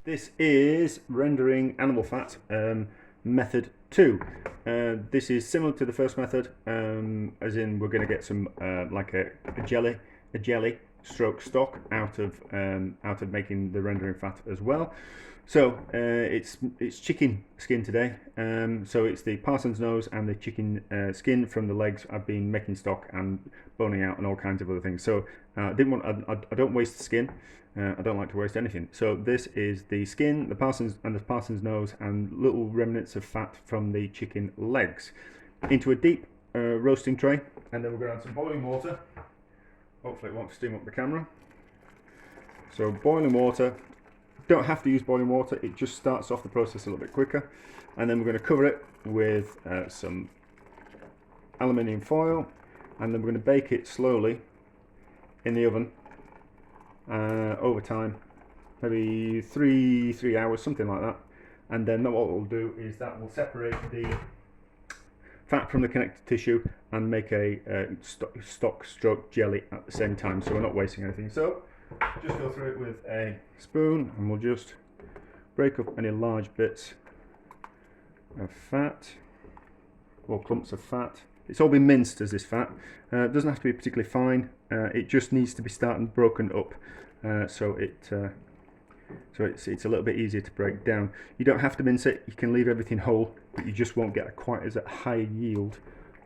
This is rendering animal fat method 2. This is similar to the first method, as in we're going to get some like a jelly stroke stock out of making the rendering fat as well. So it's chicken skin today. So it's the parson's nose and the chicken skin from the legs. I've been making stock and boning out and all kinds of other things. So I don't waste the skin. I don't like to waste anything. So this is the skin, the parson's nose, and little remnants of fat from the chicken legs into a deep roasting tray, and then we're going to add some boiling water. Hopefully it won't steam up the camera. So boiling water. Don't have to use boiling water, it just starts off the process a little bit quicker. And then we're going to cover it with some aluminium foil, and then we're going to bake it slowly in the oven over time, maybe three hours, something like that. And then what we'll do is that will separate the fat from the connective tissue and make a stock stroke jelly at the same time, so we're not wasting anything. So just go through it with a spoon, and we'll just break up any large bits of fat or clumps of fat. It's all been minced as this fat. It doesn't have to be particularly fine. It just needs to be starting broken up, so it's a little bit easier to break down. You don't have to mince it. You can leave everything whole, but you just won't get quite as a high yield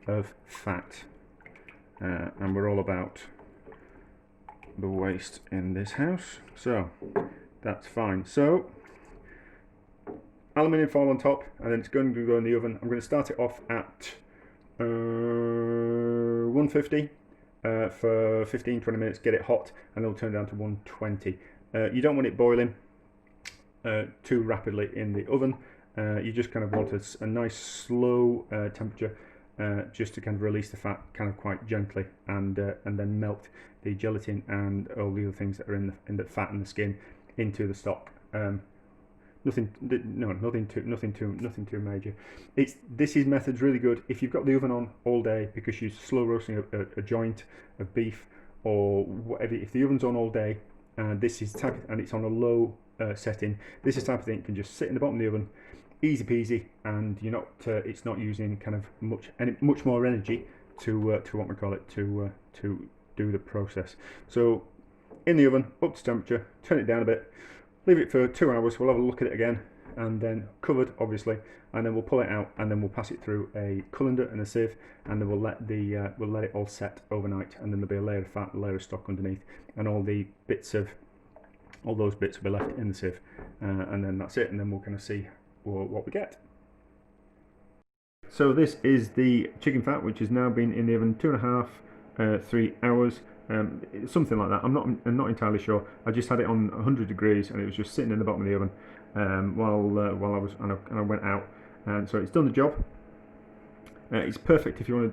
of fat. And we're all about the waste in this house, so that's fine. So aluminium foil on top, and then it's going to go in the oven. I'm going to start it off at 150 for 15-20 minutes, get it hot, and it'll turn down to 120. You don't want it boiling too rapidly in the oven. You just kind of want a nice slow temperature, just to kind of release the fat kind of quite gently, and then melt the gelatin and all the other things that are in the fat and the skin into the stock. Nothing too major. This method's really good if you've got the oven on all day because you're slow roasting a joint of beef or whatever. If the oven's on all day, this is and it's on a low setting, this is type of thing that can just sit in the bottom of the oven, easy peasy, and you're not it's not using kind of much more energy to what we call it to do the process. So in the oven, up to temperature, turn it down a bit, leave it for 2 hours. We'll have a look at it again, and then covered obviously, and then we'll pull it out, and then we'll pass it through a colander and a sieve, and then we'll let it all set overnight, and then there'll be a layer of fat, a layer of stock underneath, and all those bits will be left in the sieve, and then that's it, and then we'll kind of see what we get. So this is the chicken fat, which has now been in the oven 2.5–3 hours, something like that. I'm not entirely sure. I just had it on 100 degrees, and it was just sitting in the bottom of the oven while I went out, and so it's done the job. It's perfect if you're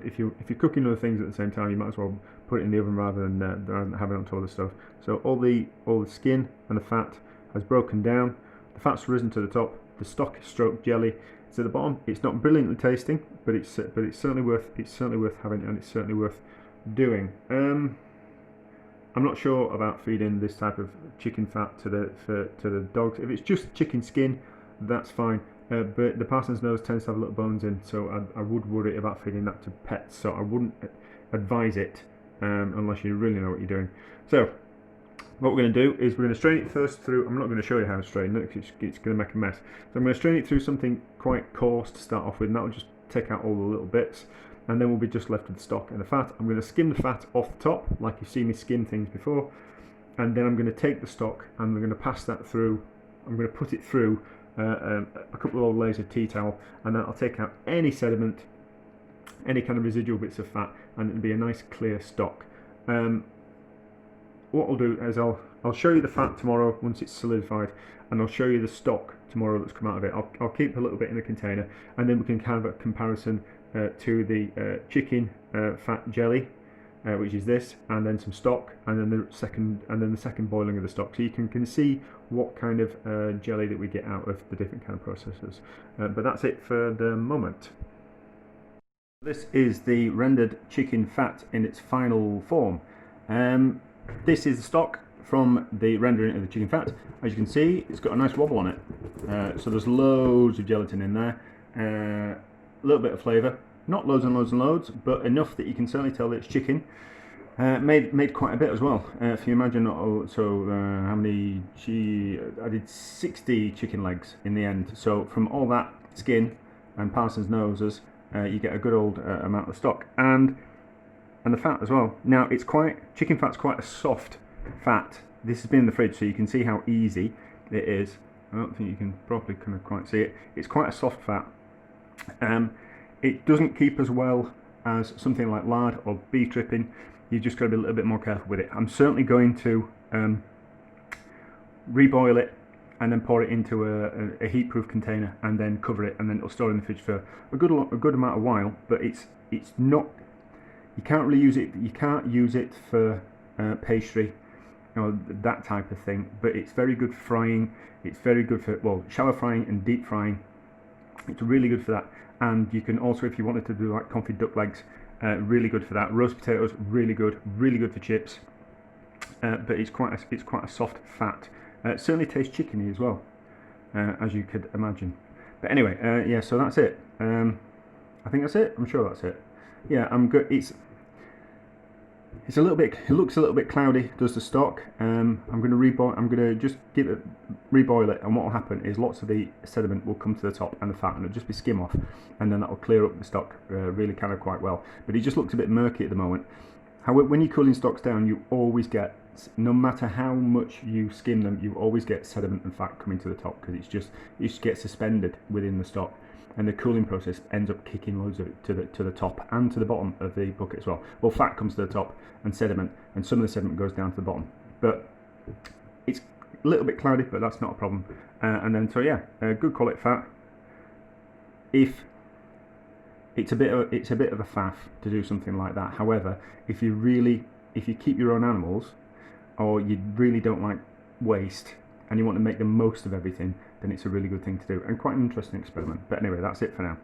cooking other things at the same time. You might as well put it in the oven rather than having it on top of the stove. So all the skin and the fat has broken down. The fat's risen to the top. The stock stroke jelly is at the bottom. It's not brilliantly tasting, but it's certainly worth having, and it's certainly worth doing. I'm not sure about feeding this type of chicken fat to the dogs. If it's just chicken skin, that's fine. But the parson's nose tends to have little bones in, so I would worry about feeding that to pets. So I wouldn't advise it unless you really know what you're doing. So what we're going to do is we're going to strain it first through. I'm not going to show you how to strain it, it's going to make a mess. So I'm going to strain it through something quite coarse to start off with, and that will just take out all the little bits, and then we'll be just left with the stock and the fat. I'm going to skim the fat off the top, like you've seen me skim things before, and then I'm going to take the stock and I'm going to pass that through. I'm going to put it through a couple of old layers of tea towel, and then I'll take out any sediment, any kind of residual bits of fat, and it'll be a nice clear stock. What I'll do is I'll show you the fat tomorrow once it's solidified, and I'll show you the stock tomorrow that's come out of it. I'll keep a little bit in the container, and then we can have a comparison to the chicken fat jelly, which is this, and then some stock, and then the second boiling of the stock, so you can see what kind of jelly that we get out of the different kind of processes. But that's it for the moment. This is the rendered chicken fat in its final form. This is the stock from the rendering of the chicken fat, as you can see, it's got a nice wobble on it. So there's loads of gelatin in there, a little bit of flavour, not loads and loads and loads, but enough that you can certainly tell that it's chicken. Made quite a bit as well. If you imagine, how many? I did 60 chicken legs in the end. So from all that skin and Parsons noses, you get a good old amount of stock, and the fat as well. Now chicken fat's quite a soft fat. This has been in the fridge, so you can see how easy it is. I don't think you can probably kind of quite see it. It's quite a soft fat. It doesn't keep as well as something like lard or beef dripping. You've just got to be a little bit more careful with it. I'm certainly going to reboil it and then pour it into a heat-proof container and then cover it, and then it'll store in the fridge for a good amount of while. But it's not. You can't really use it. You can't use it for pastry, that type of thing. But it's very good for frying. It's very good for shallow frying and deep frying. It's really good for that. And you can also, if you wanted to do like confit duck legs, really good for that. Roast potatoes, really good for chips. But it's quite a soft fat. It certainly tastes chickeny as well, as you could imagine. But anyway, yeah. So that's it. I think that's it. I'm sure that's it. Yeah, I'm good. It's a little bit. It looks a little bit cloudy. Does the stock? I'm going to reboil. I'm going to just reboil it, and what will happen is lots of the sediment will come to the top and the fat, and it'll just be skim off, and then that will clear up the stock really kind of quite well. But it just looks a bit murky at the moment. However, when you're cooling stocks down, you always get, no matter how much you skim them, you always get sediment and fat coming to the top, because it just gets suspended within the stock. And the cooling process ends up kicking loads of it to the top and to the bottom of the bucket as well. Well, fat comes to the top and sediment, and some of the sediment goes down to the bottom. But it's a little bit cloudy, but that's not a problem. And then, so yeah, good quality fat. If it's a bit of a faff to do something like that. However, if you keep your own animals, or you really don't like waste, and you want to make the most of everything, then it's a really good thing to do, and quite an interesting experiment. But anyway, that's it for now.